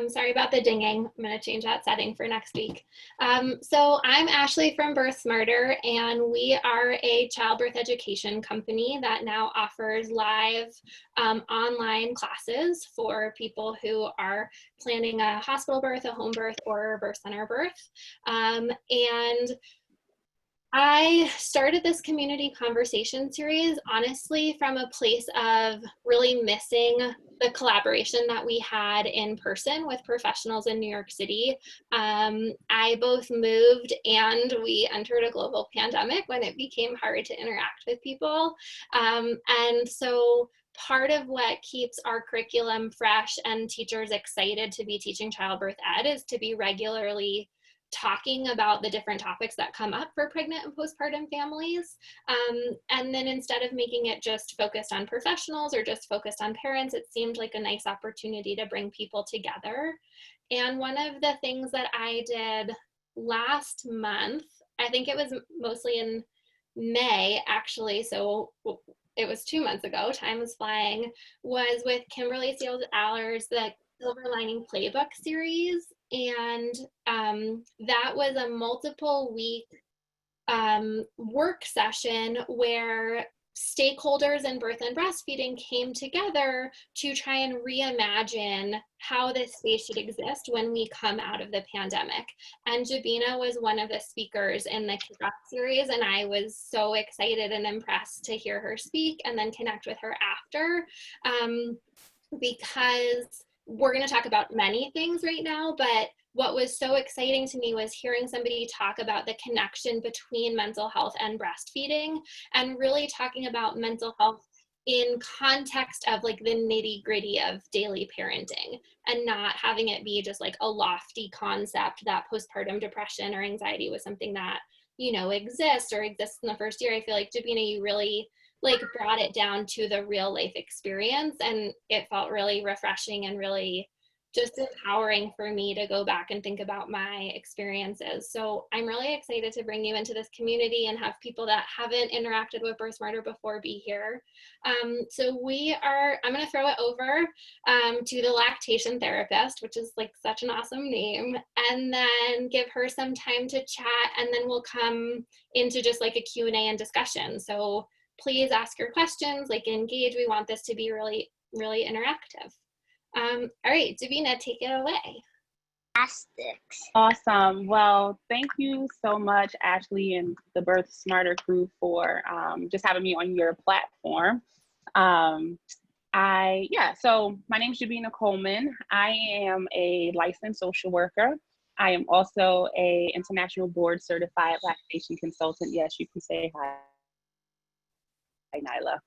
Sorry about the dinging. I'm going to change that setting for next week. So I'm Ashley from Birthsmarter, and we are a childbirth education company that now offers live online classes for people who are planning a hospital birth, a home birth, or birth center birth. And I started this community conversation series, honestly, from a place of really missing the collaboration that we had in person with professionals in New York City. I both moved and we entered a global pandemic when it became hard to interact with people. And so part of what keeps our curriculum fresh and teachers excited to be teaching childbirth ed is to be regularly talking about the different topics that come up for pregnant and postpartum families. And then instead of making it just focused on professionals or just focused on parents, it seemed like a nice opportunity to bring people together. And one of the things that I did last month, I think it was mostly in May actually, so it was 2 months ago, time is flying, was with Kimberly Seals Allers, the Silver Lining Playbook series. And that was a multiple week work session where stakeholders in birth and breastfeeding came together to try and reimagine how this space should exist when we come out of the pandemic. And Jabina was one of the speakers in the kickoff series, and I was so excited and impressed to hear her speak and then connect with her after, because we're going to talk about many things right now, but what was so exciting to me was hearing somebody talk about the connection between mental health and breastfeeding, and really talking about mental health in context of like the nitty gritty of daily parenting, and not having it be just like a lofty concept that postpartum depression or anxiety was something that, you know, exists or exists in the first year. I feel like, Jabina, you really like brought it down to the real life experience, and it felt really refreshing and really just empowering for me to go back and think about my experiences. So I'm really excited to bring you into this community and have people that haven't interacted with Birthsmarter before be here. So I'm going to throw it over to the lactation therapist, which is like such an awesome name, and then give her some time to chat, and then we'll come into just like a Q&A and discussion. So please ask your questions, like engage. We want this to be really, really interactive. All right, Jabina, take it away. Awesome. Well, thank you so much, Ashley and the Birthsmarter crew, for just having me on your platform. So my name is Jabina Coleman. I am a licensed social worker. I am also a international board certified lactation consultant. Yes, you can say hi. Hi, Nyla.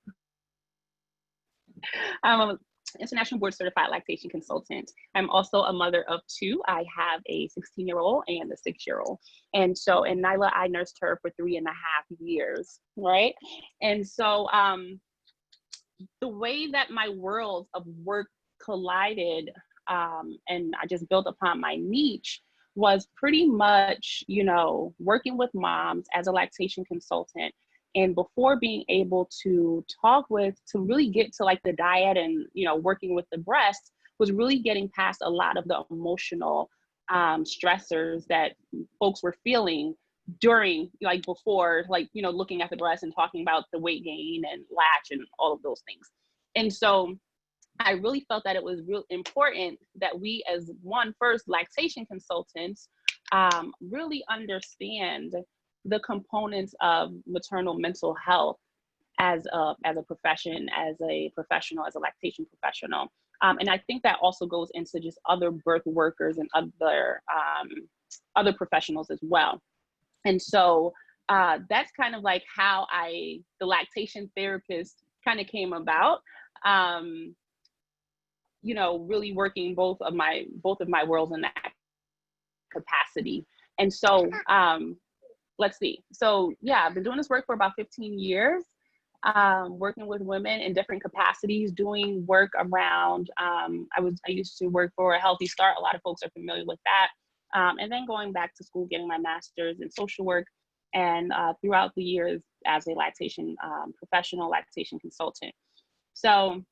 I'm an international board certified lactation consultant. I'm also a mother of two. I have a 16-year-old and a 6-year-old. And Nyla, I nursed her for 3.5 years, right? And so the way that my worlds of work collided, and I just built upon my niche, was pretty much, you know, working with moms as a lactation consultant. And before being able to really get to like the diet and, you know, working with the breast, was really getting past a lot of the emotional stressors that folks were feeling during, like before, like, you know, looking at the breast and talking about the weight gain and latch and all of those things. And so I really felt that it was real important that we, as first lactation consultants, really understand the components of maternal mental health as a profession, as a professional, as a lactation professional. And I think that also goes into just other birth workers and other professionals as well. And so that's kind of like how the lactation therapist kind of came about. You know, really working both of my worlds in that capacity. And so let's see. So yeah, I've been doing this work for about 15 years, working with women in different capacities, doing work around, I used to work for a Healthy Start. A lot of folks are familiar with that. And then going back to school, getting my master's in social work, and throughout the years as a lactation professional, lactation consultant. So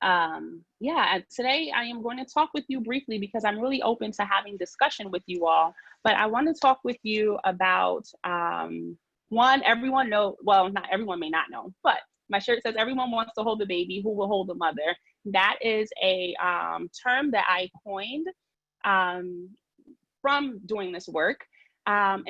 Yeah, and today I am going to talk with you briefly because I'm really open to having discussion with you all. But I want to talk with you about one, everyone know, well, not everyone may not know, but my shirt says everyone wants to hold the baby, who will hold the mother. That is a term that I coined um, from doing this work. And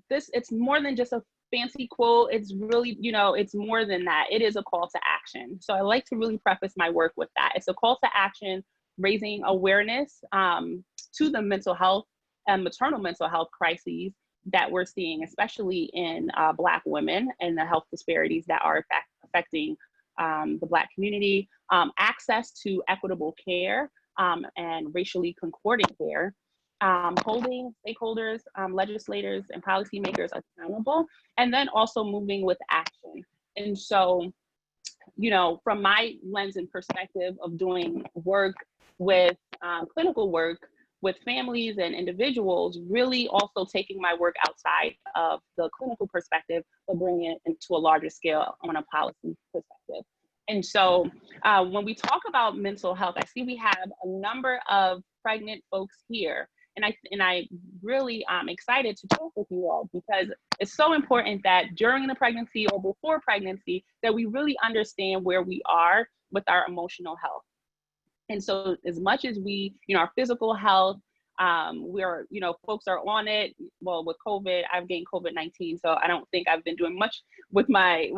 it's more than just a fancy quote. It's really, it's more than that. It is a call to action. So I like to really preface my work with that. It's a call to action, raising awareness to the mental health and maternal mental health crises that we're seeing, especially in Black women, and the health disparities that are affecting the Black community, access to equitable care and racially concordant care, holding stakeholders, legislators, and policymakers accountable, and then also moving with action. And so, from my lens and perspective of doing work with clinical work with families and individuals, really also taking my work outside of the clinical perspective, but bringing it into a larger scale on a policy perspective. And so when we talk about mental health, I see we have a number of pregnant folks here. And I really excited to talk with you all because it's so important that during the pregnancy or before pregnancy that we really understand where we are with our emotional health. And so as much as we, our physical health, we're, folks are on it. Well, with COVID, I've gained COVID-19, so I don't think I've been doing much with my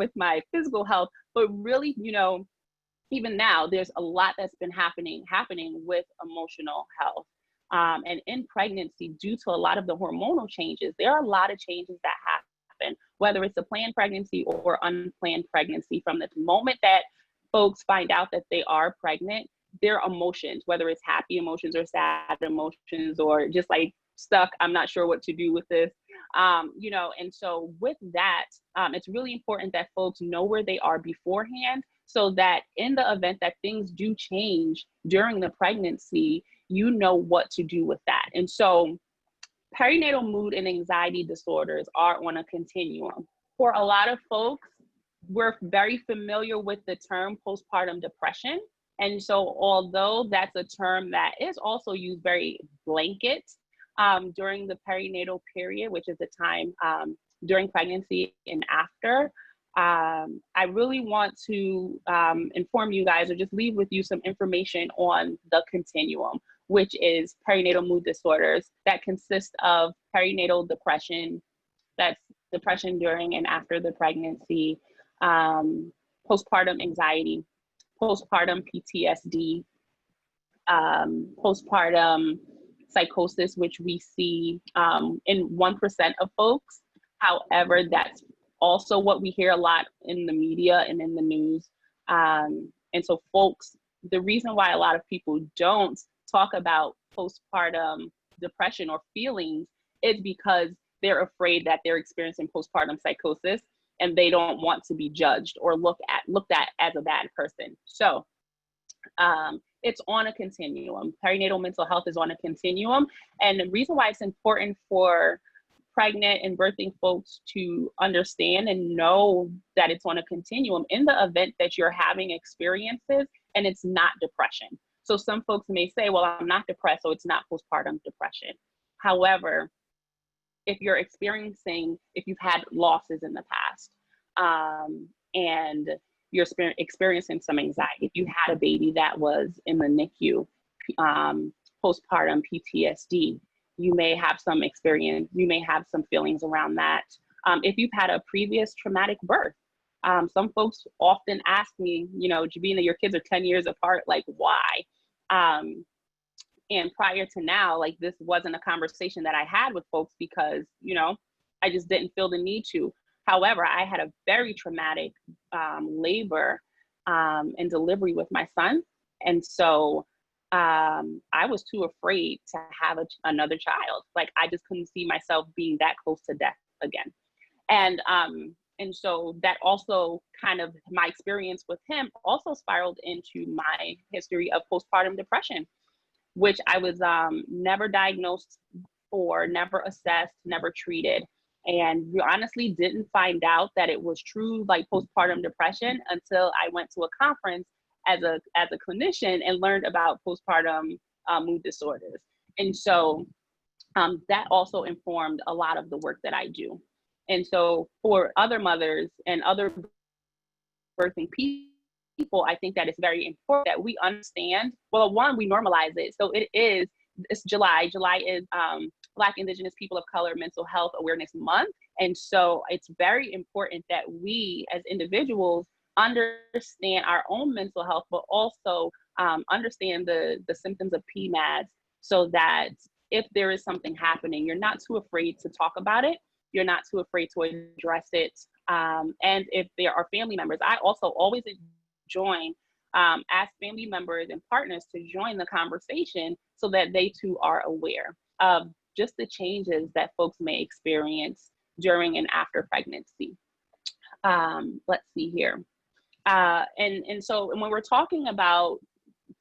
physical health, but really, even now, there's a lot that's been happening with emotional health. And in pregnancy, due to a lot of the hormonal changes, there are a lot of changes that happen, whether it's a planned pregnancy or unplanned pregnancy. From the moment that folks find out that they are pregnant, their emotions, whether it's happy emotions or sad emotions or just like stuck, I'm not sure what to do with this, and so with that, it's really important that folks know where they are beforehand so that in the event that things do change during the pregnancy, you know what to do with that. And so perinatal mood and anxiety disorders are on a continuum. For a lot of folks, we're very familiar with the term postpartum depression. And so although that's a term that is also used very blanket during the perinatal period, which is the time during pregnancy and after, I really want to inform you guys or just leave with you some information on the continuum, which is perinatal mood disorders that consist of perinatal depression, that's depression during and after the pregnancy, postpartum anxiety, postpartum PTSD, postpartum psychosis, which we see in 1% of folks. However, that's also what we hear a lot in the media and in the news. And so folks, the reason why a lot of people don't talk about postpartum depression or feelings is because they're afraid that they're experiencing postpartum psychosis and they don't want to be judged or looked at as a bad person. So it's on a continuum. Perinatal mental health is on a continuum. And the reason why it's important for pregnant and birthing folks to understand and know that it's on a continuum in the event that you're having experiences and it's not depression. So some folks may say, well, I'm not depressed, so it's not postpartum depression. However, if you've had losses in the past and you're experiencing some anxiety, if you had a baby that was in the NICU, postpartum PTSD, you may have some experience, you may have some feelings around that. If you've had a previous traumatic birth, some folks often ask me, Jabina, your kids are 10 years apart, like why? And prior to now, like this wasn't a conversation that I had with folks because, I just didn't feel the need to. However, I had a very traumatic labor and delivery with my son. And so I was too afraid to have another child. Like I just couldn't see myself being that close to death again. And so that also kind of my experience with him also spiraled into my history of postpartum depression, which I was never diagnosed for, never assessed, never treated. And we honestly didn't find out that it was true like postpartum depression until I went to a conference as a clinician and learned about postpartum mood disorders. And so that also informed a lot of the work that I do. And so for other mothers and other birthing people, I think that it's very important that we understand, well, one, we normalize it. So it's July. July is Black, Indigenous, People of Color Mental Health Awareness Month. And so it's very important that we as individuals understand our own mental health, but also understand the symptoms of PMADS, so that if there is something happening, you're not too afraid to talk about it. You're not too afraid to address it. And if there are family members, I also always join, ask family members and partners to join the conversation so that they too are aware of just the changes that folks may experience during and after pregnancy. Let's see here. And so when we're talking about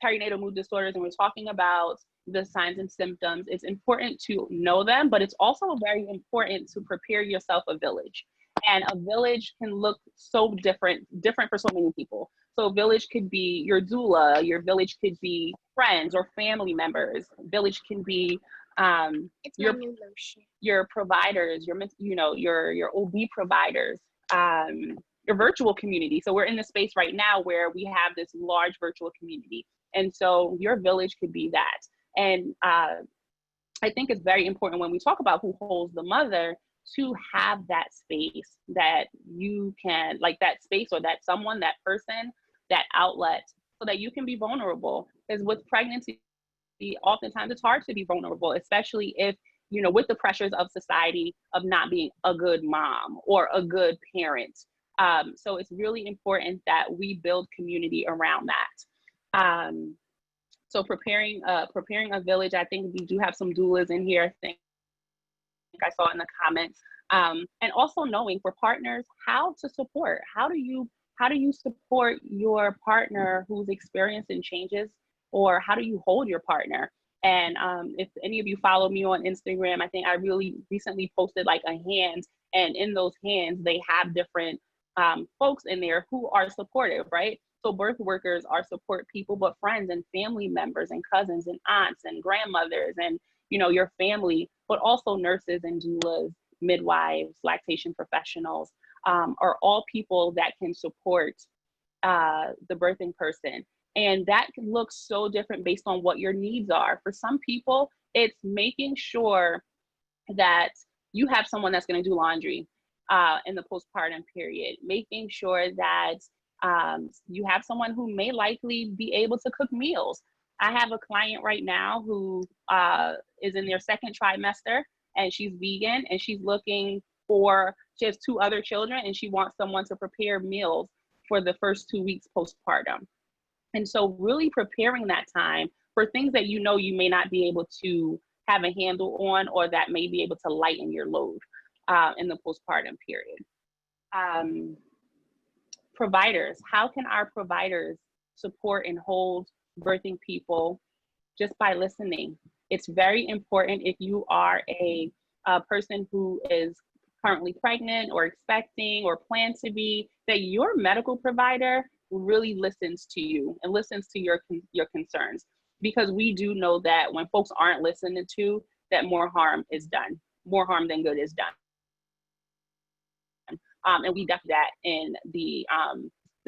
perinatal mood disorders and we're talking about the signs and symptoms, it's important to know them, but it's also very important to prepare yourself a village. And a village can look so different for so many people. So a village could be your doula, your village could be friends or family members. Village can be your providers, your OB providers, your virtual community. So we're in the space right now where we have this large virtual community. And so your village could be that. And I think it's very important when we talk about who holds the mother to have that space that you can, like that space or that someone, that person, that outlet, so that you can be vulnerable. Because with pregnancy, oftentimes it's hard to be vulnerable, especially if, with the pressures of society of not being a good mom or a good parent. So it's really important that we build community around that. So preparing a village, I think we do have some doulas in here. I think I saw in the comments. And also knowing for partners how to support. How do you support your partner who's experiencing changes, or how do you hold your partner? And if any of you follow me on Instagram, I think I really recently posted like a hand, and in those hands they have different folks in there who are supportive, right? So birth workers are support people, but friends and family members and cousins and aunts and grandmothers and, your family, but also nurses and doulas, midwives, lactation professionals, are all people that can support the birthing person. And that can look so different based on what your needs are. For some people, it's making sure that you have someone that's going to do laundry in the postpartum period, making sure that you have someone who may likely be able to cook meals. I have a client right now who is in their second trimester, and she's vegan, and she has 2 other children, and she wants someone to prepare meals for the first 2 weeks postpartum. And so really preparing that time for things that you may not be able to have a handle on, or that may be able to lighten your load in the postpartum period. Providers, how can our providers support and hold birthing people just by listening? It's very important if you are a person who is currently pregnant or expecting or plan to be, that your medical provider really listens to you and listens to your concerns, because we do know that when folks aren't listened to, that more harm is done, more harm than good is done. And we def that in the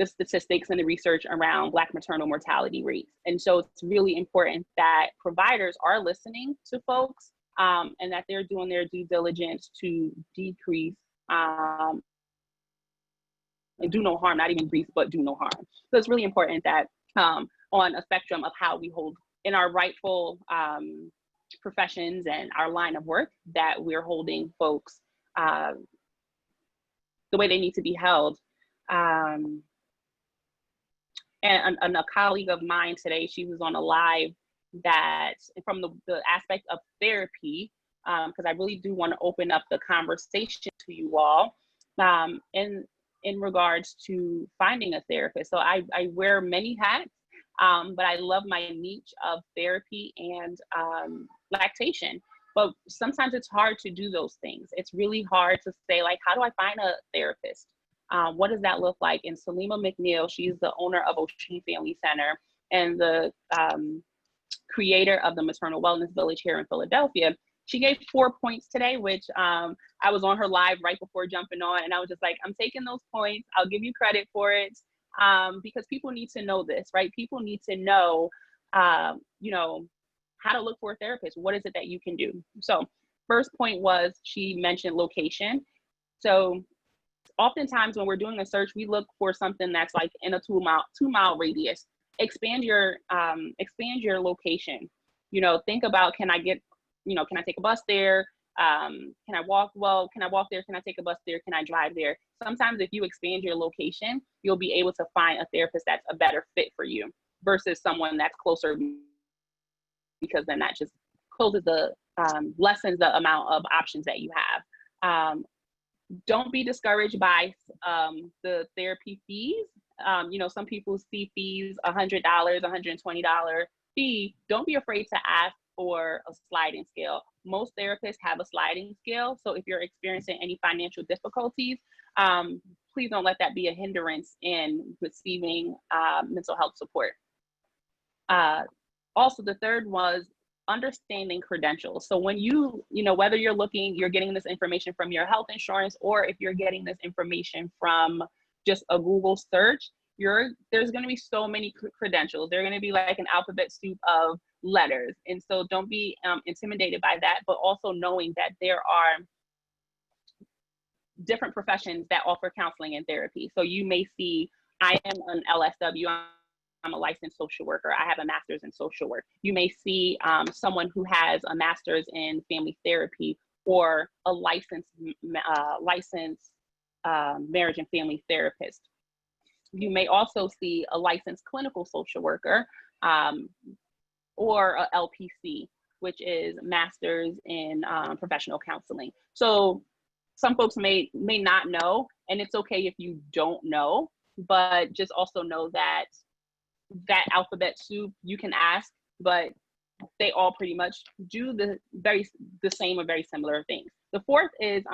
statistics and the research around Black maternal mortality rates. And so it's really important that providers are listening to folks, and that they're doing their due diligence to decrease and do no harm, not even decrease, but do no harm. So it's really important that on a spectrum of how we hold in our rightful professions and our line of work, that we're holding folks the way they need to be held. And a colleague of mine today, she was on a live that from the aspect of therapy, because I really do want to open up the conversation to you all in regards to finding a therapist. So I wear many hats, but I love my niche of therapy and lactation. But sometimes it's hard to do those things. It's really hard to say, like, how do I find a therapist? What does that look like? And Salima McNeil, she's the owner of Ocean Family Center and the creator of the Maternal Wellness Village here in Philadelphia. She gave 4 points today, which I was on her live right before jumping on, and I was just like, I'm taking those points. I'll give you credit for it, because people need to know this, right? People need to know, you know, how to look for a therapist. What is it that you can do? So first point was, she mentioned location. So oftentimes when we're doing a search, we look for something that's like in a 2-mile radius. Expand your location. You know, think about, can I get, you know, can I take a bus there? Can I walk? Well, can I walk there? Can I take a bus there? Can I drive there? Sometimes if you expand your location, you'll be able to find a therapist that's a better fit for you versus someone that's closer, because then that just closes lessens the amount of options that you have. Don't be discouraged by the therapy fees. You know, some people see fees, $100, $120 fee. Don't be afraid to ask for a sliding scale. Most therapists have a sliding scale. So if you're experiencing any financial difficulties, please don't let that be a hindrance in receiving mental health support. Also, the third was understanding credentials. So when you know, whether you're getting this information from your health insurance, or if you're getting this information from just a Google search, there's going to be so many credentials. They're going to be like an alphabet soup of letters. And so don't be intimidated by that, but also knowing that there are different professions that offer counseling and therapy. So you may see, I am an LSW, I'm a licensed social worker. I have a master's in social work. You may see someone who has a master's in family therapy, or a licensed marriage and family therapist. You may also see a licensed clinical social worker, or a LPC, which is master's in professional counseling. So some folks may not know, and it's okay if you don't know, but just also know that alphabet soup, you can ask, but they all pretty much do the same or very similar things. The fourth is,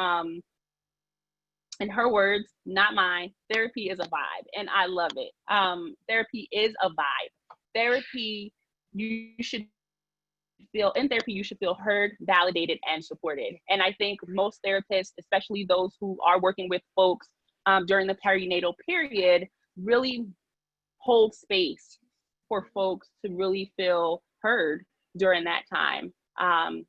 in her words, not mine, therapy is a vibe. And I love it. Therapy is a vibe. Therapy, you should feel heard, validated, and supported. And I think most therapists, especially those who are working with folks during the perinatal period, really hold space for folks to really feel heard during that time, and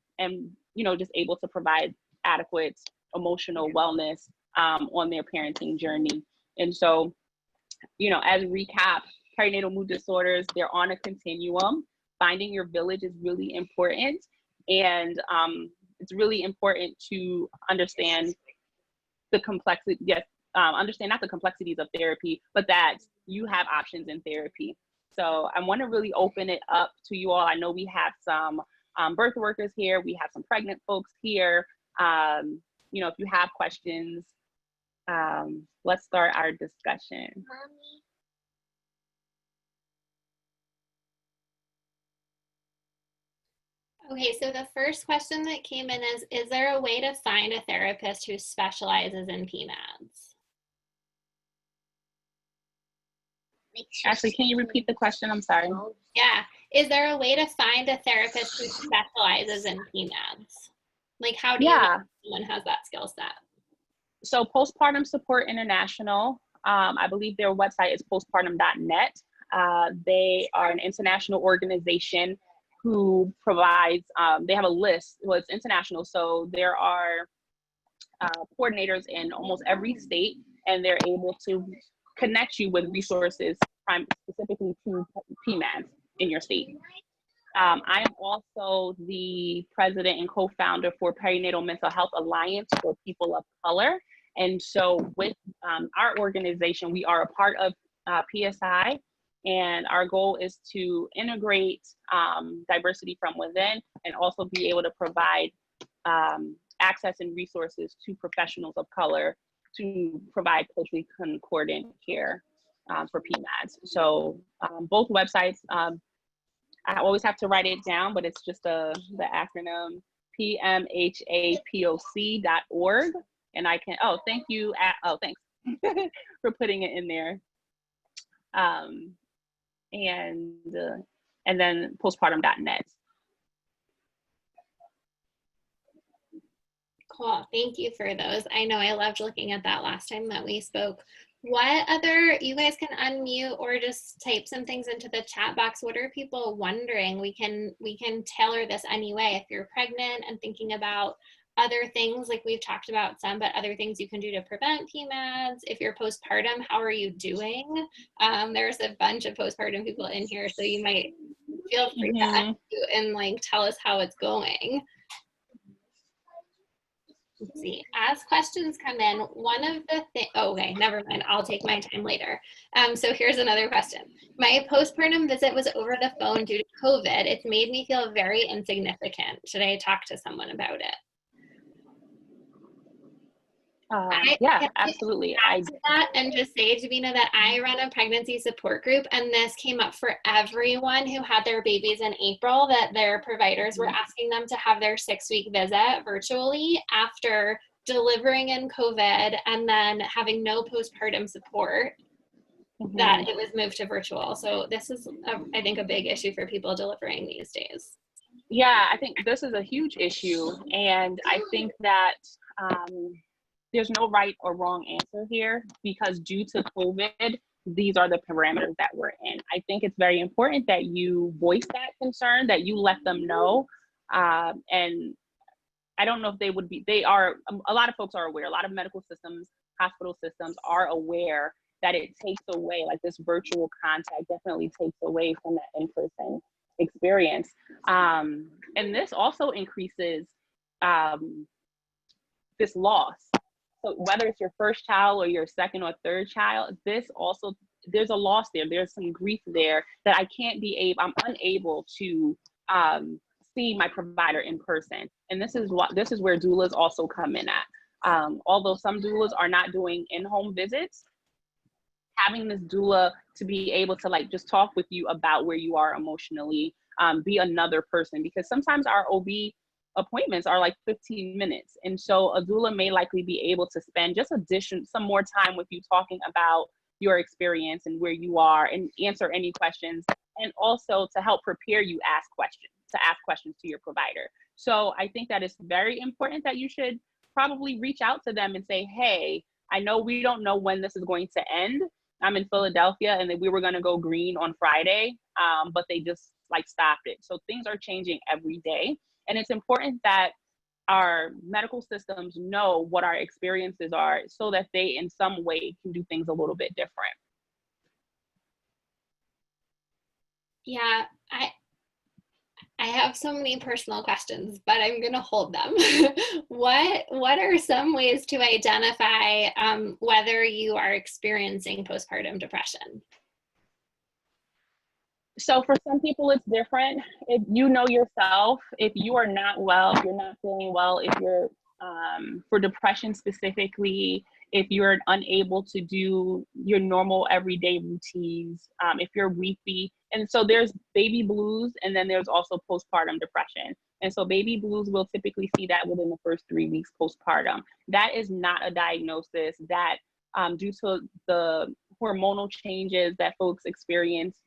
you know, just able to provide adequate emotional wellness on their parenting journey. And so, you know, as a recap, perinatal mood disorders, they're on a continuum. Finding your village is really important, and it's really important to understand the complexity. Yes, understand not the complexities of therapy, but that you have options in therapy. So I want to really open it up to you all. I know we have some birth workers here. We have some pregnant folks here. You know, if you have questions, let's start our discussion. Okay, so the first question that came in is there a way to find a therapist who specializes in PMADs? Ashley, can you repeat the question? I'm sorry. Yeah, is there a way to find a therapist who specializes in PMADs? Like, how do you know someone has that skill set? So Postpartum Support International, I believe their website is postpartum.net. They are an international organization who provides, they have a list, well, it's international, so there are coordinators in almost every state, and they're able to connect you with resources specifically to PMADs in your state. I am also the president and co-founder for Perinatal Mental Health Alliance for People of Color. And so with our organization, we are a part of PSI, and our goal is to integrate diversity from within, and also be able to provide access and resources to professionals of color to provide culturally concordant care for PMADs. So both websites, I always have to write it down, but it's just the acronym PMHAPOC.org. And I can, oh, thank you. Oh, thanks. for putting it in there. Um, and then postpartum.net. Cool. Thank you for those. I know I loved looking at that last time that we spoke. What other, you guys can unmute or just type some things into the chat box. What are people wondering? We can tailor this anyway. If you're pregnant and thinking about other things, like we've talked about some, but other things you can do to prevent PMADs. If you're postpartum, how are you doing? There's a bunch of postpartum people in here, so you might feel free to unmute and like tell us how it's going. Let's see, as questions come in, one of the things, okay, never mind, I'll take my time later. So here's another question. My postpartum visit was over the phone due to COVID. It's made me feel very insignificant. Should I talk to someone about it? Yeah, absolutely. I to that and just say, Jabina, that I run a pregnancy support group, and this came up for everyone who had their babies in April, that their providers were asking them to have their 6-week visit virtually after delivering in COVID and then having no postpartum support, that it was moved to virtual. So this is, I think, a big issue for people delivering these days. Yeah, I think this is a huge issue. And I think that there's no right or wrong answer here, because due to COVID, these are the parameters that we're in. I think it's very important that you voice that concern, that you let them know. And I don't know if they would be, they are, a lot of folks are aware, a lot of medical systems, hospital systems are aware that it takes away, like this virtual contact definitely takes away from that in-person experience. And this also increases this loss. So whether it's your first child or your second or third child, this also, there's a loss there. There's some grief there that I'm unable to see my provider in person. And this is where doulas also come in at. Although some doulas are not doing in-home visits, having this doula to be able to like just talk with you about where you are emotionally, be another person, because sometimes our OB appointments are like 15 minutes. And so a doula may likely be able to spend just some more time with you, talking about your experience and where you are, and answer any questions, and also to help prepare you to ask questions to your provider. So I think that it's very important that you should probably reach out to them and say, hey, I know we don't know when this is going to end. I'm in Philadelphia and we were going to go green on Friday, but they just like stopped it. So things are changing every day. And it's important that our medical systems know what our experiences are, so that they in some way can do things a little bit different. Yeah, I have so many personal questions, but I'm going to hold them. What are some ways to identify whether you are experiencing postpartum depression? So for some people, it's different. If you know yourself, if you are not well, if you're not feeling well, if you're, for depression specifically, if you're unable to do your normal everyday routines, if you're weepy. And so there's baby blues, and then there's also postpartum depression. And so baby blues, will typically see that within the first 3 weeks postpartum. That is not a diagnosis that, due to the hormonal changes that folks experience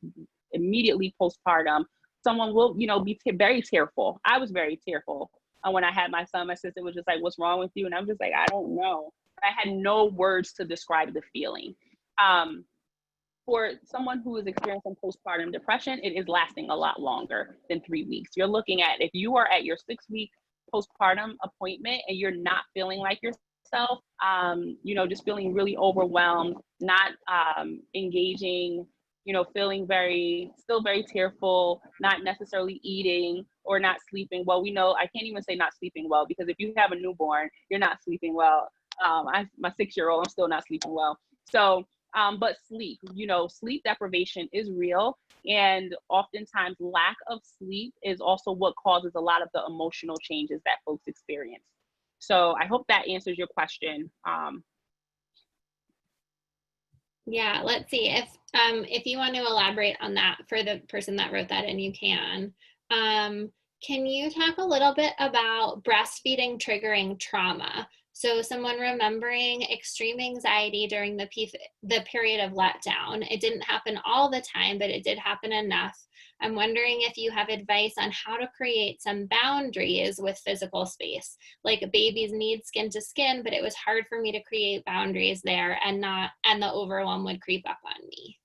immediately postpartum, someone will, be very tearful. I was very tearful when I had my son. My sister was just like, what's wrong with you? And I was just like, I don't know. I had no words to describe the feeling. For someone who is experiencing postpartum depression, it is lasting a lot longer than 3 weeks. You're looking at, if you are at your 6-week postpartum appointment and you're not feeling like yourself, just feeling really overwhelmed, not engaging, feeling still very tearful, not necessarily eating or not sleeping well. We know, I can't even say not sleeping well, because if you have a newborn, you're not sleeping well. My 6-year-old, I'm still not sleeping well. So, but sleep, sleep deprivation is real. And oftentimes lack of sleep is also what causes a lot of the emotional changes that folks experience. So I hope that answers your question. Yeah, let's see if you want to elaborate on that for the person that wrote that, and you can. Can you talk a little bit about breastfeeding triggering trauma? So someone remembering extreme anxiety during the period of letdown. It didn't happen all the time, but it did happen enough. I'm wondering if you have advice on how to create some boundaries with physical space. Like babies need skin to skin, but it was hard for me to create boundaries there and the overwhelm would creep up on me.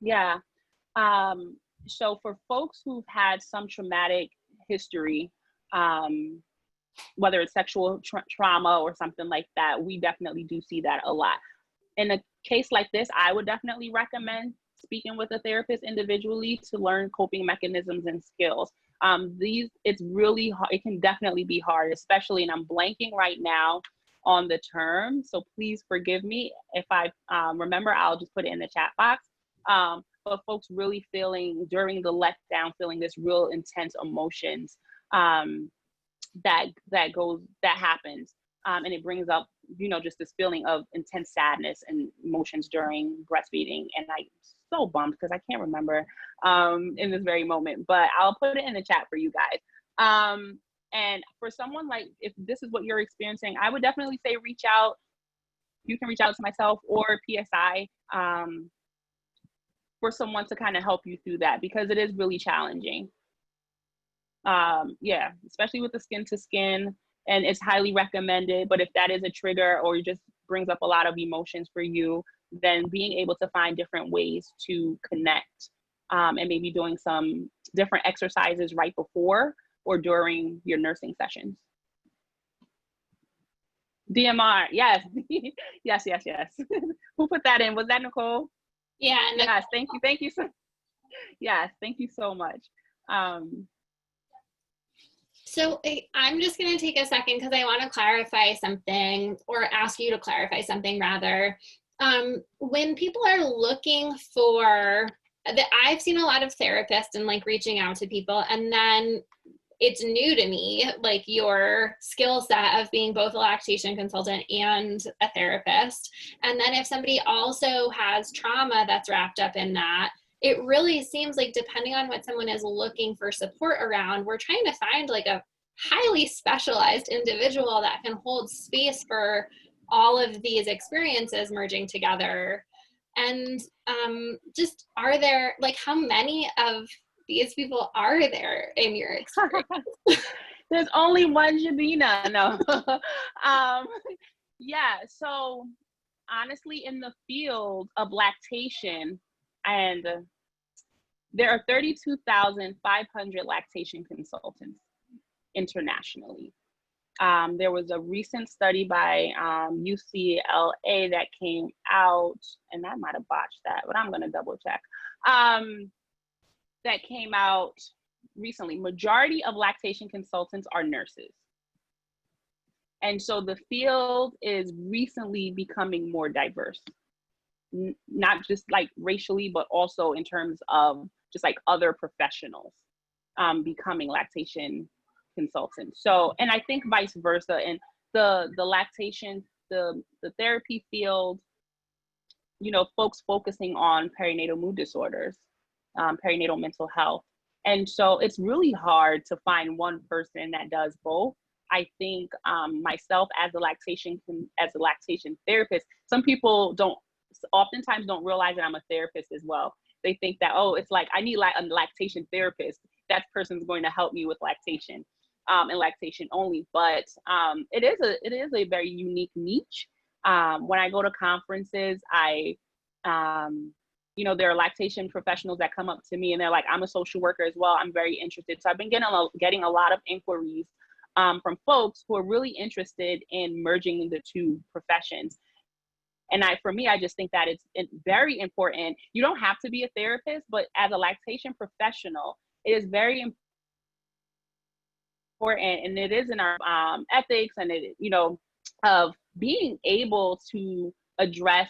Yeah. So for folks who've had some traumatic history, whether it's sexual trauma or something like that, we definitely do see that a lot. In a case like this, I would definitely recommend speaking with a therapist individually to learn coping mechanisms and skills. It's really hard. It can definitely be hard, especially, and I'm blanking right now on the term, so please forgive me. If I remember, I'll just put it in the chat box. But folks really feeling during the letdown, feeling this real intense emotions that happens, and it brings up, just this feeling of intense sadness and emotions during breastfeeding. And I'm so bummed because I can't remember in this very moment, but I'll put it in the chat for you guys. And for someone, like, if this is what you're experiencing, I would definitely say reach out. You can reach out to myself or PSI for someone to kind of help you through that, because it is really challenging. Yeah, especially with the skin to skin, and it's highly recommended. But if that is a trigger or just brings up a lot of emotions for you, then being able to find different ways to connect, and maybe doing some different exercises right before or during your nursing sessions. DMR, yes. yes. Who put that in? Was that Nicole? Yeah. Yes, thank you so. Yes, thank you so much. So I'm just going to take a second because I want to clarify something, or ask you to clarify something rather. When people are looking for, I've seen a lot of therapists and like reaching out to people, and then it's new to me, like your skill set of being both a lactation consultant and a therapist. And then if somebody also has trauma that's wrapped up in that, it really seems like, depending on what someone is looking for support around, we're trying to find like a highly specialized individual that can hold space for all of these experiences merging together. And just, are there, like, how many of these people are there in your experience? There's only one Jabina. No. Yeah, so honestly, in the field of lactation, and there are 32,500 lactation consultants internationally. There was a recent study by UCLA that came out, and I might have botched that, but I'm going to double check. That came out recently. Majority of lactation consultants are nurses. And so the field is recently becoming more diverse, not just like racially, but also in terms of just like other professionals becoming lactation consultants. So, and I think vice versa. And the lactation, the therapy field, folks focusing on perinatal mood disorders, perinatal mental health. And so it's really hard to find one person that does both. I think myself as a lactation therapist, some people oftentimes don't realize that I'm a therapist as well. They think that, oh, it's like, I need a lactation therapist. That person's going to help me with lactation and lactation only. But it is a very unique niche. When I go to conferences, there are lactation professionals that come up to me and they're like, I'm a social worker as well. I'm very interested. So I've been getting a lot of inquiries from folks who are really interested in merging the two professions. And for me, I just think that it's very important. You don't have to be a therapist, but as a lactation professional, it is very important, and it is in our ethics, and of being able to address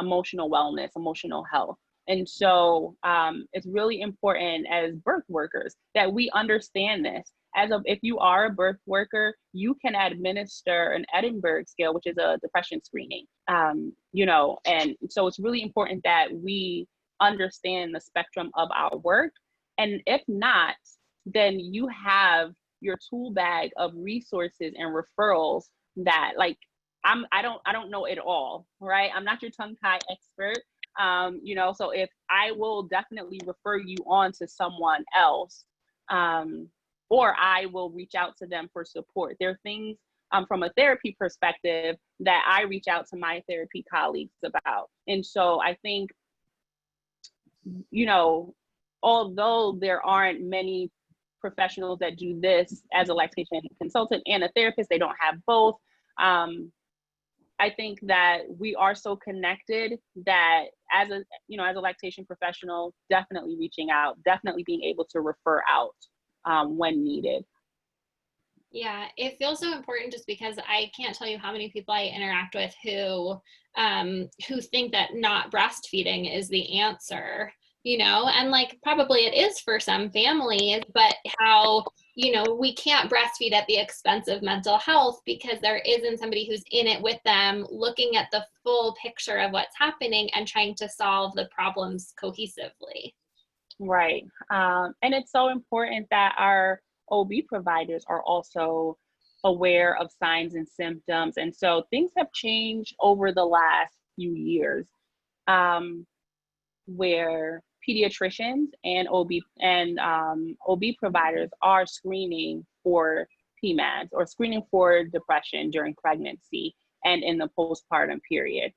emotional wellness, emotional health. And so it's really important as birth workers that we understand this. If you are a birth worker, you can administer an Edinburgh scale, which is a depression screening, and so it's really important that we understand the spectrum of our work. And if not, then you have your tool bag of resources and referrals that like I don't know it all, right? I'm not your tongue tie expert. So if I will definitely refer you on to someone else, or I will reach out to them for support. There are things from a therapy perspective that I reach out to my therapy colleagues about. And so I think, although there aren't many professionals that do this as a lactation consultant and a therapist, they don't have both. I think that we are so connected that as a lactation professional, definitely reaching out, definitely being able to refer out when needed. Yeah, it feels so important just because I can't tell you how many people I interact with who think that not breastfeeding is the answer, and like probably it is for some families, but how, we can't breastfeed at the expense of mental health because there isn't somebody who's in it with them, looking at the full picture of what's happening and trying to solve the problems cohesively. Right. And it's so important that our OB providers are also aware of signs and symptoms. And so things have changed over the last few years, where pediatricians and OB providers are screening for PMADs or screening for depression during pregnancy and in the postpartum period.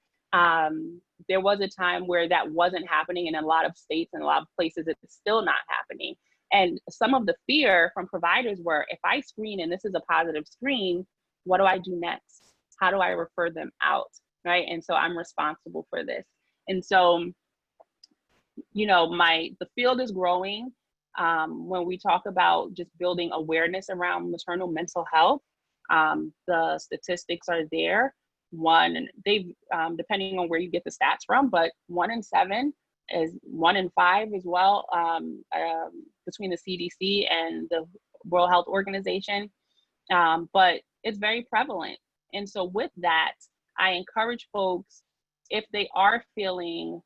There was a time where that wasn't happening in a lot of states and a lot of places. It's still not happening. And some of the fear from providers were, if I screen and this is a positive screen, what do I do next? How do I refer them out? Right. And so I'm responsible for this. And so, the field is growing. When we talk about just building awareness around maternal mental health, the statistics are there. Depending on where you get the stats from, but 1 in 7 is 1 in 5 as well, between the CDC and the World Health Organization. But it's very prevalent. And so with that, I encourage folks, if they are feeling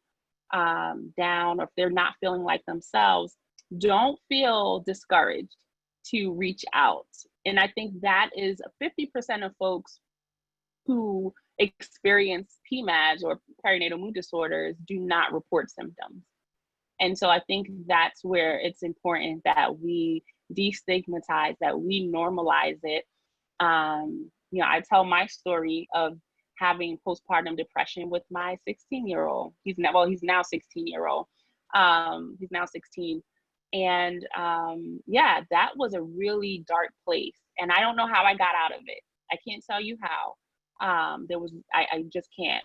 down or if they're not feeling like themselves, don't feel discouraged to reach out. And I think that is 50% of folks who experience PMADs or perinatal mood disorders do not report symptoms. And so I think that's where it's important that we destigmatize, that we normalize it. I tell my story of having postpartum depression with my 16-year-old. He's now 16-year-old. He's now 16. And that was a really dark place. And I don't know how I got out of it. I can't tell you how. I just can't.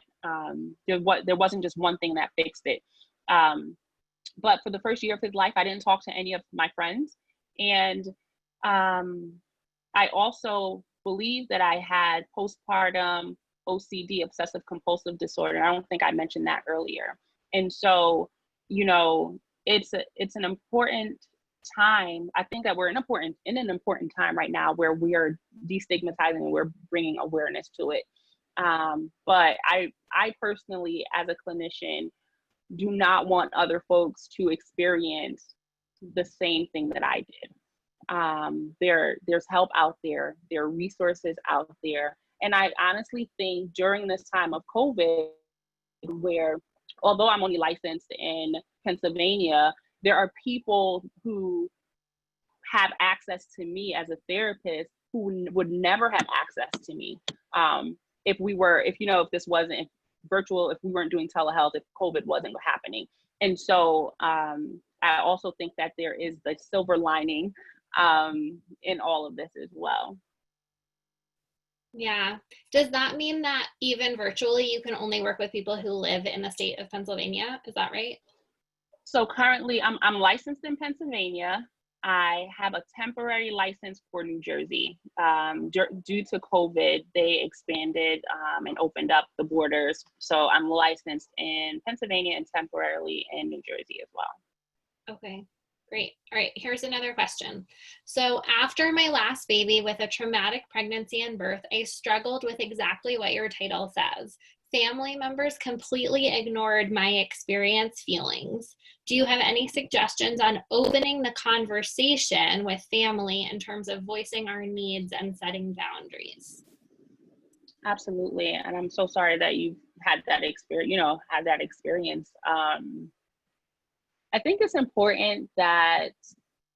There wasn't just one thing that fixed it. But for the first year of his life, I didn't talk to any of my friends. And I also believe that I had postpartum OCD, obsessive compulsive disorder. I don't think I mentioned that earlier. And so, it's an important time. I think that we're in an important time right now where we are destigmatizing and we're bringing awareness to it. But I personally, as a clinician, do not want other folks to experience the same thing that I did. There's help out there. There are resources out there. And I honestly think during this time of COVID, where although I'm only licensed in Pennsylvania, there are people who have access to me as a therapist who would never have access to me if this wasn't virtual, if we weren't doing telehealth, if COVID wasn't happening. And so I also think that there is the silver lining in all of this as well. Yeah. Does that mean that even virtually you can only work with people who live in the state of Pennsylvania? Is that right? So currently I'm licensed in Pennsylvania. I have a temporary license for New Jersey. Due to COVID, they expanded and opened up the borders. So I'm licensed in Pennsylvania and temporarily in New Jersey as well. Okay, great. All right, here's another question. So after my last baby with a traumatic pregnancy and birth, I struggled with exactly what your title says. Family members completely ignored my experience feelings. Do you have any suggestions on opening the conversation with family in terms of voicing our needs and setting boundaries? Absolutely. And I'm so sorry that you've had that experience, had that experience. I think it's important that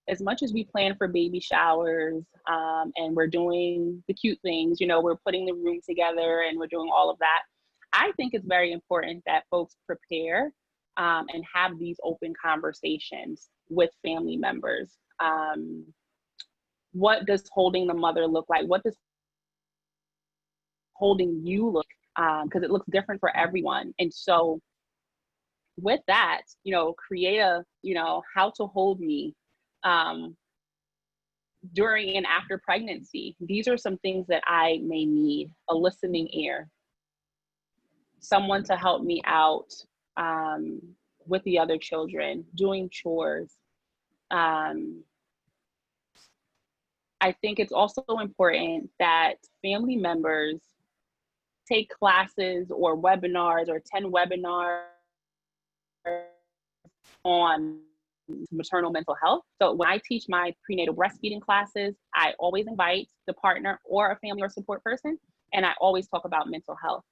as much as we plan for baby showers, and we're doing the cute things, we're putting the room together and we're doing all of that. I think it's very important that folks prepare, and have these open conversations with family members. What does holding the mother look like? What does holding you look? Because it looks different for everyone. And so with that, create a, how to hold me, um, during and after pregnancy. These are some things that I may need: a listening ear, someone to help me out, um, with the other children, doing chores. Um, I think it's also important that family members take classes or webinars or attend webinars on maternal mental health. So when I teach my prenatal breastfeeding classes, I always invite the partner or a family or support person, and I always talk about mental health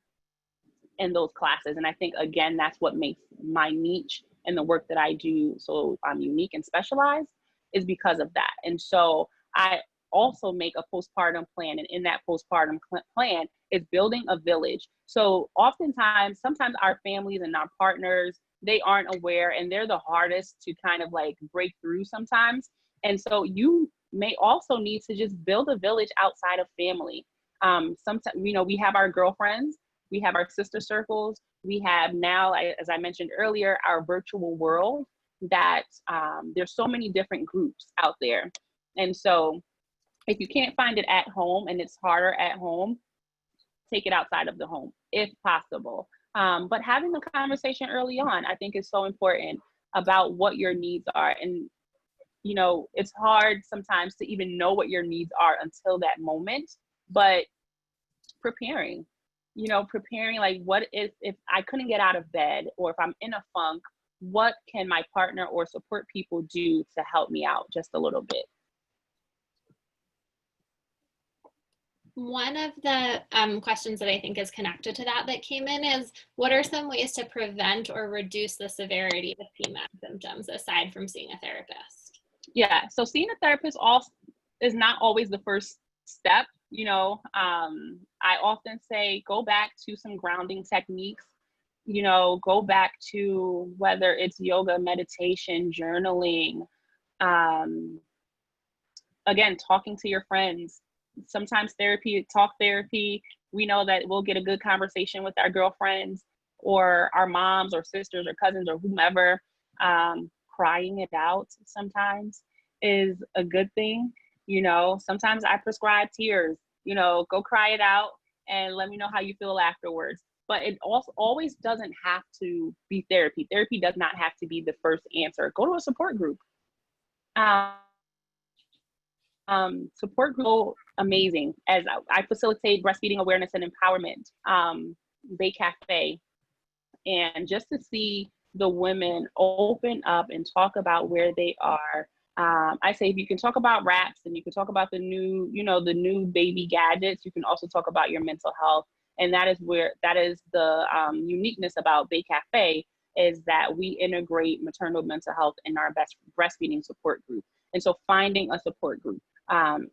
in those classes. And I think, again, that's what makes my niche and the work that I do so unique and specialized, is because of that. And so I also make a postpartum plan, and in that postpartum plan is building a village. So oftentimes, sometimes our families and our partners, they aren't aware, and they're the hardest to kind of like break through sometimes. And so you may also need to just build a village outside of family. Sometimes, we have our girlfriends, we have our sister circles, we have now, as I mentioned earlier, our virtual world, that there's so many different groups out there. And so if you can't find it at home, and it's harder at home, take it outside of the home if possible. But having the conversation early on, I think, is so important about what your needs are. And, it's hard sometimes to even know what your needs are until that moment, but preparing, preparing, like, what if I couldn't get out of bed, or if I'm in a funk, what can my partner or support people do to help me out just a little bit? One of the questions that I think is connected to that came in is, what are some ways to prevent or reduce the severity of PMAD symptoms aside from seeing a therapist? Yeah, so seeing a therapist also is not always the first step. I often say go back to some grounding techniques, go back to whether it's yoga, meditation, journaling, um, again, talking to your friends. Sometimes talk therapy, we know that we'll get a good conversation with our girlfriends or our moms or sisters or cousins or whomever. Crying it out sometimes is a good thing. Sometimes I prescribe tears, go cry it out and let me know how you feel afterwards. But it also always doesn't have to be therapy. Therapy does not have to be the first answer. Go to a support group. Support group, amazing. As I facilitate breastfeeding awareness and empowerment, Bay Cafe, and just to see the women open up and talk about where they are. I say, if you can talk about wraps and you can talk about the new, the new baby gadgets, you can also talk about your mental health. And that is the uniqueness about Bay Cafe, is that we integrate maternal mental health in our best breastfeeding support group. And so finding a support group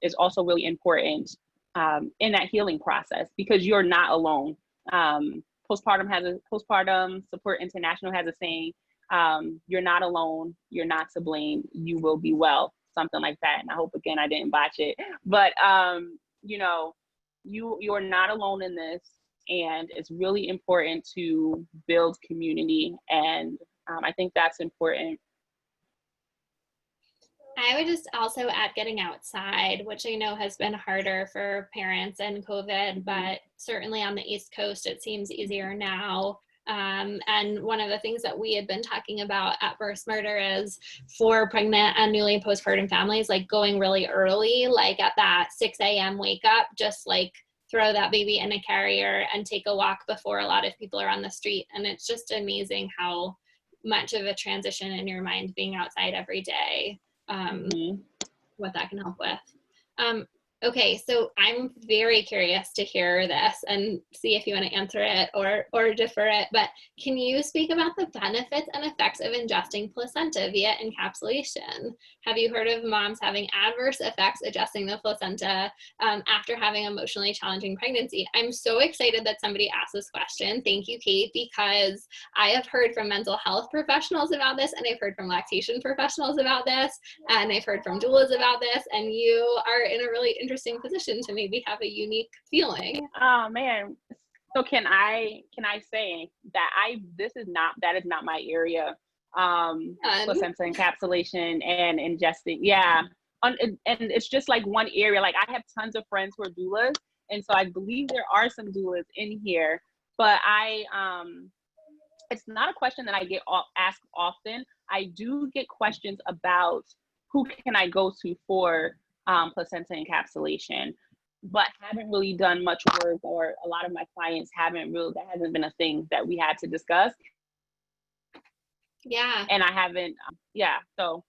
is also really important in that healing process, because you're not alone. Postpartum Support International has a saying, you're not alone, you're not to blame, you will be well, something like that. And I hope, again, I didn't botch it, but you're not alone in this, and it's really important to build community. And I think that's important. I would just also add getting outside, which I know has been harder for parents in COVID, but certainly on the East Coast, it seems easier now. And one of the things that we had been talking about at Birthsmarter is, for pregnant and newly postpartum families, like going really early, like at that 6 a.m. wake up, just like throw that baby in a carrier and take a walk before a lot of people are on the street. And it's just amazing how much of a transition in your mind being outside every day, what that can help with. Okay, so I'm very curious to hear this and see if you want to answer it or defer it, but can you speak about the benefits and effects of ingesting placenta via encapsulation? Have you heard of moms having adverse effects adjusting the placenta after having emotionally challenging pregnancy? I'm so excited that somebody asked this question. Thank you, Kate, because I have heard from mental health professionals about this, and I've heard from lactation professionals about this, and I've heard from doulas about this, and you are in a really interesting position to maybe have a unique feeling. Oh man. So can I say that that is not my area. Fun. Placenta encapsulation and ingesting. Yeah. And it's just like one area. Like I have tons of friends who are doulas. And so I believe there are some doulas in here, but it's not a question that I get asked often. I do get questions about who can I go to for placenta encapsulation, but haven't really done much work, or a lot of my clients that hasn't been a thing that we had to discuss. Yeah. And I haven't, yeah, so.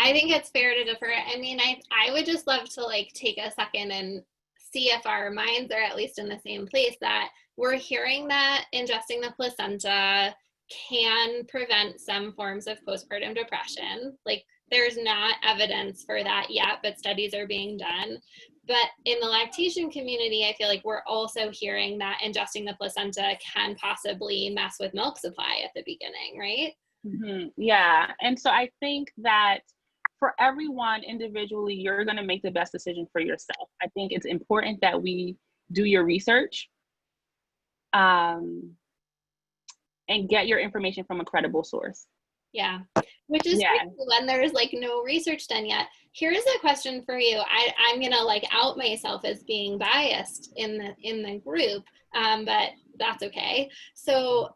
I think it's fair to defer. I mean, I would just love to like take a second and see if our minds are at least in the same place, that we're hearing that ingesting the placenta can prevent some forms of postpartum depression. Like there's not evidence for that yet, but studies are being done. But in the lactation community, I feel like we're also hearing that ingesting the placenta can possibly mess with milk supply at the beginning, right? Mm-hmm. Yeah. And so I think that for everyone individually, you're going to make the best decision for yourself. I think it's important that we do your research and get your information from a credible source. Yeah, which is Yeah. crazy when there's like no research done yet. Here's a question for you. I'm gonna like out myself as being biased in the group, but that's okay. So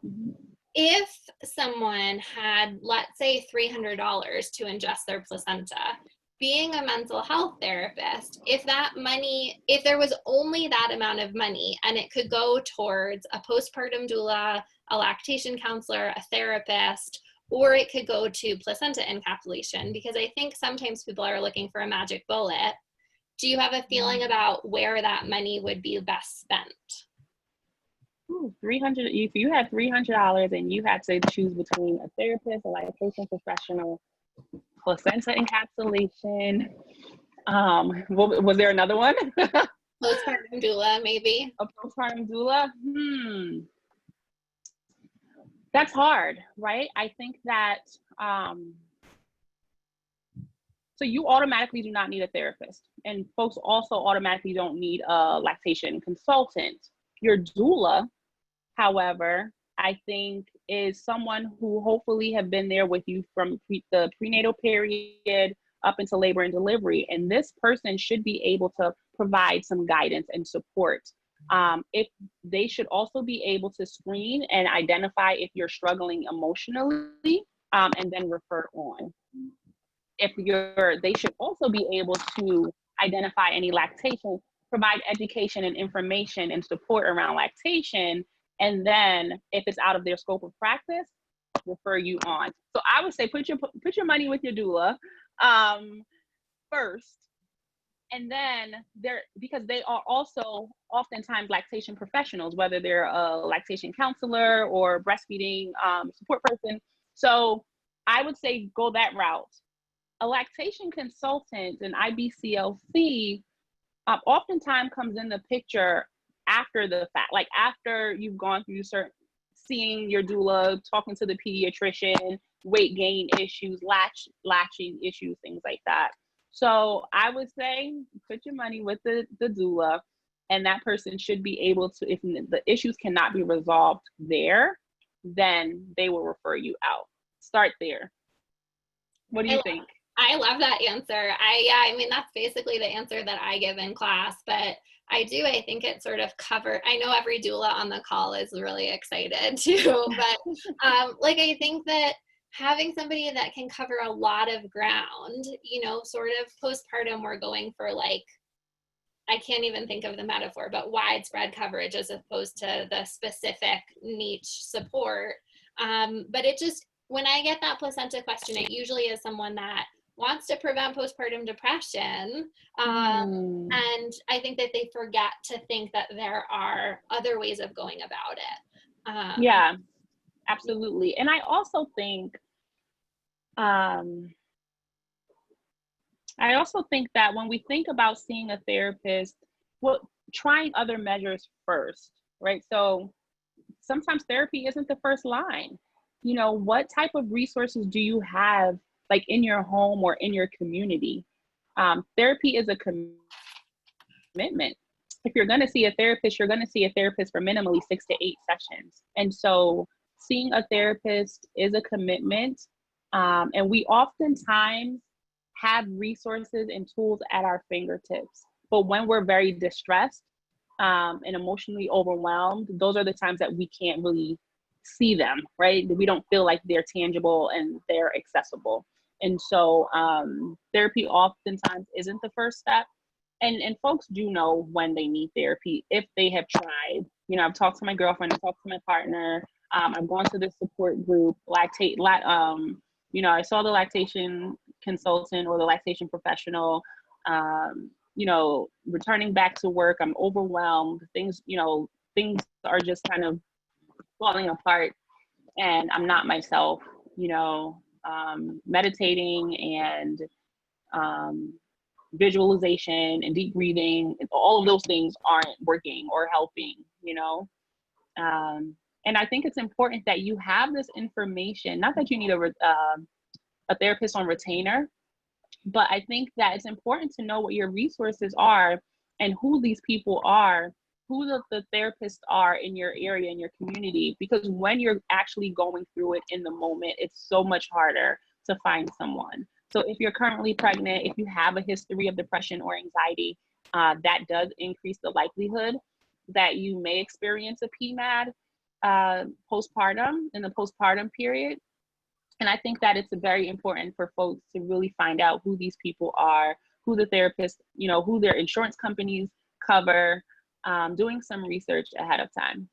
if someone had, let's say, $300 to ingest their placenta, being a mental health therapist, if there was only that amount of money and it could go towards a postpartum doula, a lactation counselor, a therapist, or it could go to placenta encapsulation, because I think sometimes people are looking for a magic bullet. Do you have a feeling about where that money would be best spent? 300, if you had $300 and you had to choose between a therapist, a lactation professional, placenta encapsulation, was there another one? Postpartum doula, maybe. A postpartum doula? That's hard, right? I think that so you automatically do not need a therapist, and folks also automatically don't need a lactation consultant. Your doula, however, I think is someone who hopefully have been there with you from the prenatal period up until labor and delivery. And this person should be able to provide some guidance and support. If they should also be able to screen and identify if you're struggling emotionally, and then refer on. They should also be able to identify any lactation, provide education and information and support around lactation. And then if it's out of their scope of practice, refer you on. So I would say put your money with your doula first. And then because they are also oftentimes lactation professionals, whether they're a lactation counselor or breastfeeding support person. So I would say go that route. A lactation consultant, an IBCLC, oftentimes comes in the picture after the fact, like after you've gone through seeing your doula, talking to the pediatrician, weight gain issues, latching issues, things like that. So I would say put your money with the doula, and that person should be able to, if the issues cannot be resolved there, then they will refer you out. Start there. What do you think? I love that answer. I mean, that's basically the answer that I give in class, but I think it sort of I know every doula on the call is really excited too, but I think that having somebody that can cover a lot of ground, sort of postpartum, we're going for I can't even think of the metaphor, but widespread coverage as opposed to the specific niche support. But when I get that placenta question, it usually is someone that wants to prevent postpartum depression. Mm. And I think that they forget to think that there are other ways of going about it. Yeah, absolutely. And I also think, um, that when we think about seeing a therapist, well, trying other measures first, right? So sometimes therapy isn't the first line. You know, what type of resources do you have, like in your home or in your community? Therapy is a commitment. If you're going to see a therapist, you're going to see a therapist for minimally 6 to 8 sessions. And so seeing a therapist is a commitment. And we oftentimes have resources and tools at our fingertips. But when we're very distressed and emotionally overwhelmed, those are the times that we can't really see them, right? We don't feel like they're tangible and they're accessible. And so therapy oftentimes isn't the first step. And folks do know when they need therapy if they have tried. You know, I've talked to my girlfriend, I've talked to my partner, I've gone to this support group, you know, I saw the lactation consultant or the lactation professional, you know, returning back to work, I'm overwhelmed, things are just kind of falling apart and I'm not myself, you know, meditating and visualization and deep breathing, all of those things aren't working or helping, you know. And I think it's important that you have this information, not that you need a therapist on retainer, but I think that it's important to know what your resources are and who these people are, who the therapists are in your area, in your community, because when you're actually going through it in the moment, it's so much harder to find someone. So if you're currently pregnant, if you have a history of depression or anxiety, that does increase the likelihood that you may experience a PMAD postpartum, in the postpartum period. And I think that it's very important for folks to really find out who these people are, who the therapists, you know, who their insurance companies cover, doing some research ahead of time.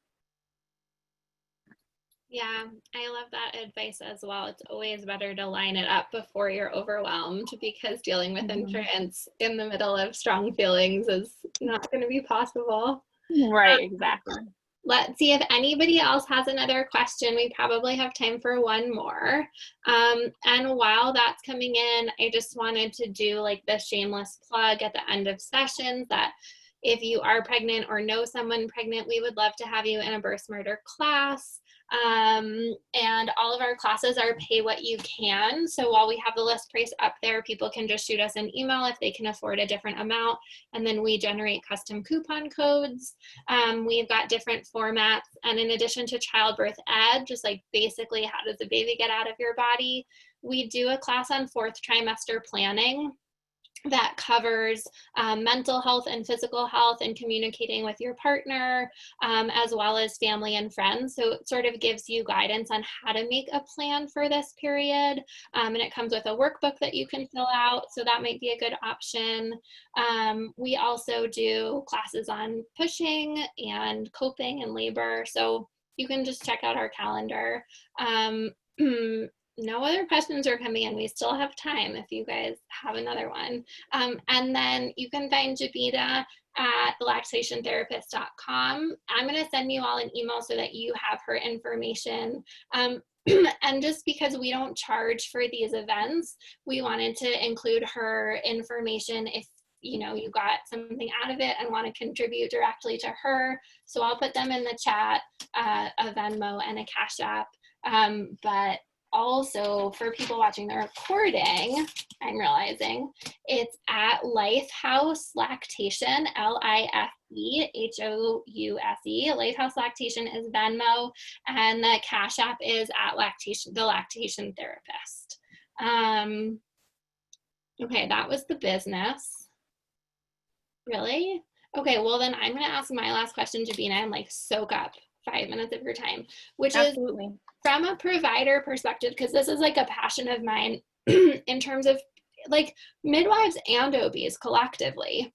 Yeah, I love that advice as well. It's always better to line it up before you're overwhelmed, because dealing with insurance in the middle of strong feelings is not going to be possible. Right, exactly. Let's see if anybody else has another question. We probably have time for one more. And while that's coming in, I just wanted to do like the shameless plug at the end of sessions that if you are pregnant or know someone pregnant, we would love to have you in a Birthsmarter class. And all of our classes are pay what you can. So while we have the list price up there, people can just shoot us an email if they can afford a different amount. And then we generate custom coupon codes. We've got different formats. And in addition to childbirth ed, just like basically how does a baby get out of your body, we do a class on 4th trimester planning that covers mental health and physical health and communicating with your partner, as well as family and friends. So it sort of gives you guidance on how to make a plan for this period. And it comes with a workbook that you can fill out. So that might be a good option. We also do classes on pushing and coping and labor. So you can just check out our calendar. No other questions are coming in. We still have time if you guys have another one. And then you can find Jabina at lactationtherapist.com. I'm going to send you all an email so that you have her information. And just because we don't charge for these events, we wanted to include her information if you know you got something out of it and want to contribute directly to her. So I'll put them in the chat, a Venmo and a CashApp. But also for people watching the recording, I'm realizing it's at Lifehouse Lactation, LIFEHOUSE. Lifehouse Lactation is Venmo, and the Cash App is at the Lactation Therapist. Okay, that was the business. Really? Okay, well then I'm gonna ask my last question, Jabina, and like soak up 5 minutes of your time, which Absolutely. is from a provider perspective, because this is like a passion of mine in terms of like midwives and OBs collectively.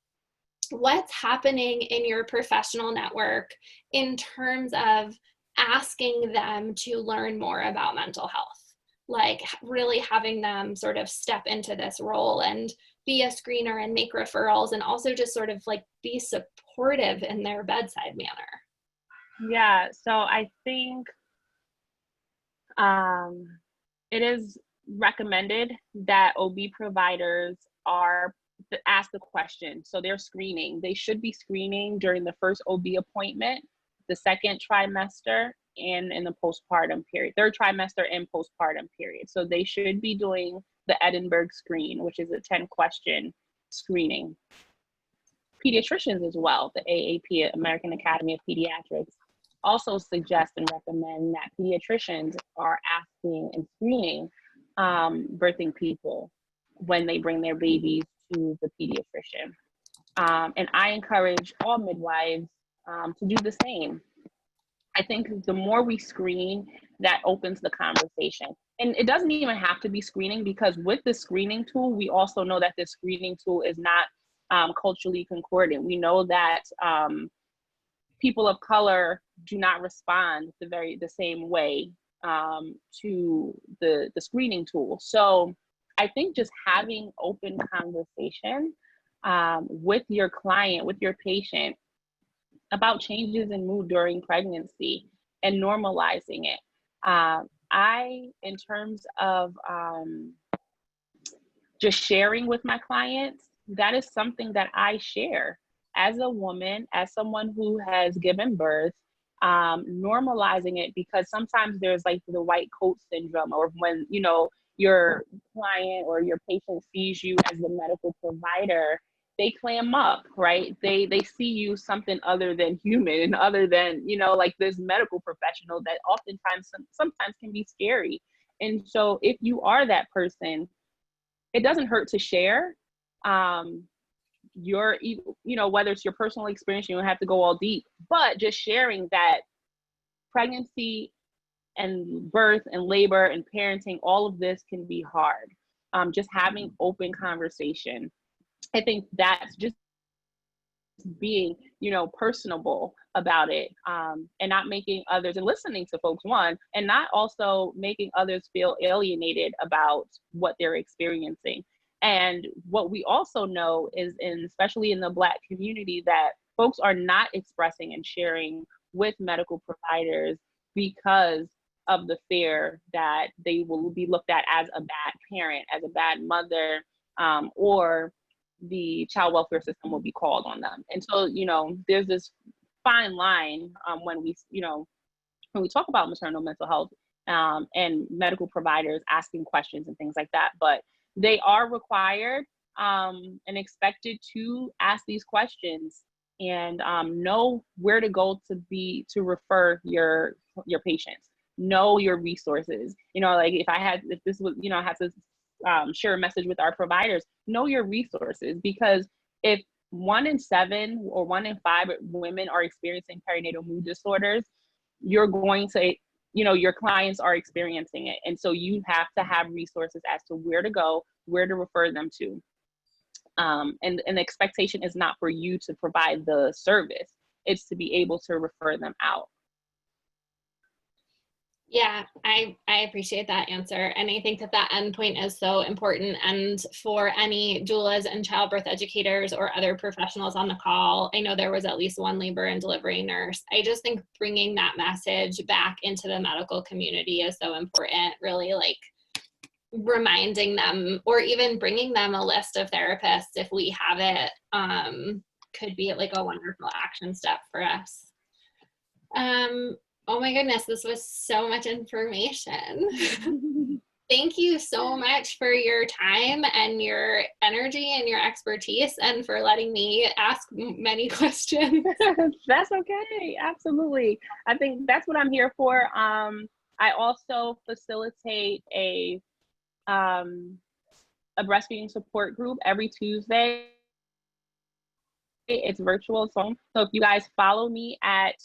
What's happening in your professional network in terms of asking them to learn more about mental health? like really having them sort of step into this role and be a screener and make referrals, and also just sort of like be supportive in their bedside manner. Yeah, so I think it is recommended that OB providers are to ask the question. So they're screening. They should be screening during the first OB appointment, the second trimester, and in the postpartum period, third trimester and postpartum period. So they should be doing the Edinburgh screen, which is a 10-question screening. Pediatricians as well, the AAP, American Academy of Pediatrics, also suggest and recommend that pediatricians are asking and screening birthing people when they bring their babies to the pediatrician. And I encourage all midwives to do the same. I think the more we screen, that opens the conversation. And it doesn't even have to be screening, because with the screening tool, we also know that the screening tool is not culturally concordant. We know that people of color do not respond the same way to the screening tool. So I think just having open conversation with your client, with your patient, about changes in mood during pregnancy and normalizing it. In terms of just sharing with my clients, that is something that I share as a woman, as someone who has given birth, normalizing it, because sometimes there's like the white coat syndrome, or when, you know, your client or your patient sees you as the medical provider, they clam up, right? They see you something other than human and other than, you know, like this medical professional that oftentimes, sometimes can be scary. And so if you are that person, it doesn't hurt to share your, you know, whether it's your personal experience, you don't have to go all deep, but just sharing that pregnancy and birth and labor and parenting, all of this can be hard. Just having open conversation. I think that's just being, you know, personable about it, and not making others, and listening to folks, one, and not also making others feel alienated about what they're experiencing. And what we also know is, especially in the Black community, that folks are not expressing and sharing with medical providers because of the fear that they will be looked at as a bad parent, as a bad mother, or the child welfare system will be called on them. And so, you know, there's this fine line when we talk about maternal mental health and medical providers asking questions and things like that. But they are required and expected to ask these questions and know where to go to refer your patients. Know your resources. You know, like if this was, you know, I had to share a message with our providers, know your resources, because if 1 in 7 or 1 in 5 women are experiencing perinatal mood disorders, you're going to, you know, your clients are experiencing it. And so you have to have resources as to where to go, where to refer them to. And the expectation is not for you to provide the service, it's to be able to refer them out. Yeah, I appreciate that answer. And I think that endpoint is so important. And for any doulas and childbirth educators or other professionals on the call, I know there was at least one labor and delivery nurse. I just think bringing that message back into the medical community is so important, really, like reminding them, or even bringing them a list of therapists if we have it, could be like a wonderful action step for us. Oh my goodness, this was so much information. Thank you so much for your time and your energy and your expertise, and for letting me ask many questions. That's okay. Absolutely. I think that's what I'm here for. I also facilitate a breastfeeding support group every Tuesday. It's virtual. So if you guys follow me at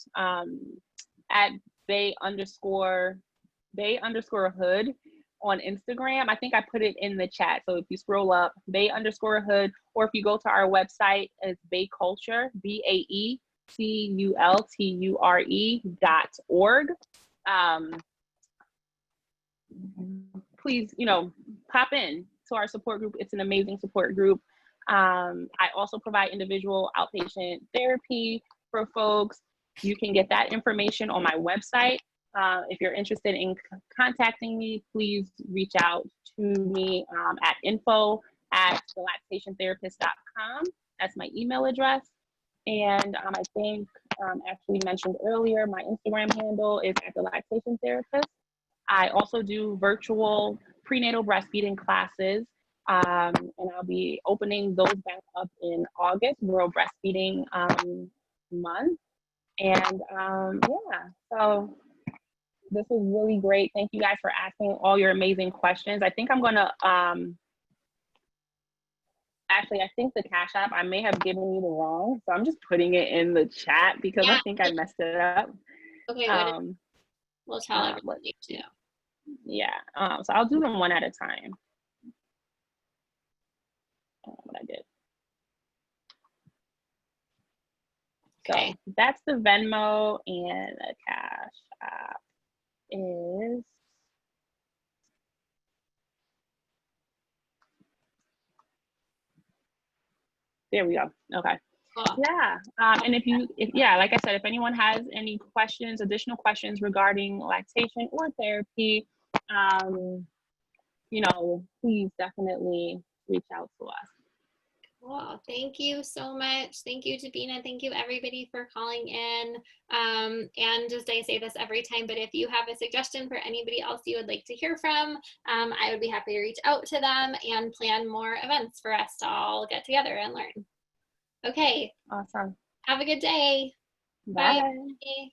Bay_Hood on Instagram. I think I put it in the chat. So if you scroll up, Bay_Hood, or if you go to our website, it's BaeCulture, BaeCulture.org. please, you know, pop in to our support group. It's an amazing support group. I also provide individual outpatient therapy for folks. You can get that information on my website. If you're interested in contacting me, please reach out to me at info@thelactationtherapist.com. That's my email address. And I think Ashley mentioned earlier, my Instagram handle is @thelactationtherapist. I also do virtual prenatal breastfeeding classes, and I'll be opening those back up in August, World Breastfeeding Month. And yeah, so this was really great. Thank you guys for asking all your amazing questions. I think I'm gonna, actually, I think the Cash App, I may have given you the wrong, so I'm just putting it in the chat because Yeah. I think I messed it up. Okay, we'll tell everybody too. Yeah, so I'll do them one at a time. What I did. Okay. So that's the Venmo, and the Cash App is, there we go. Okay. Cool. Yeah. And if like I said, if anyone has any questions, additional questions regarding lactation or therapy, you know, please definitely reach out to us. Cool. Thank you so much. Thank you, Jabina. Thank you, everybody, for calling in. And just, I say this every time, but if you have a suggestion for anybody else you would like to hear from, I would be happy to reach out to them and plan more events for us to all get together and learn. Okay. Awesome. Have a good day. Bye. Bye.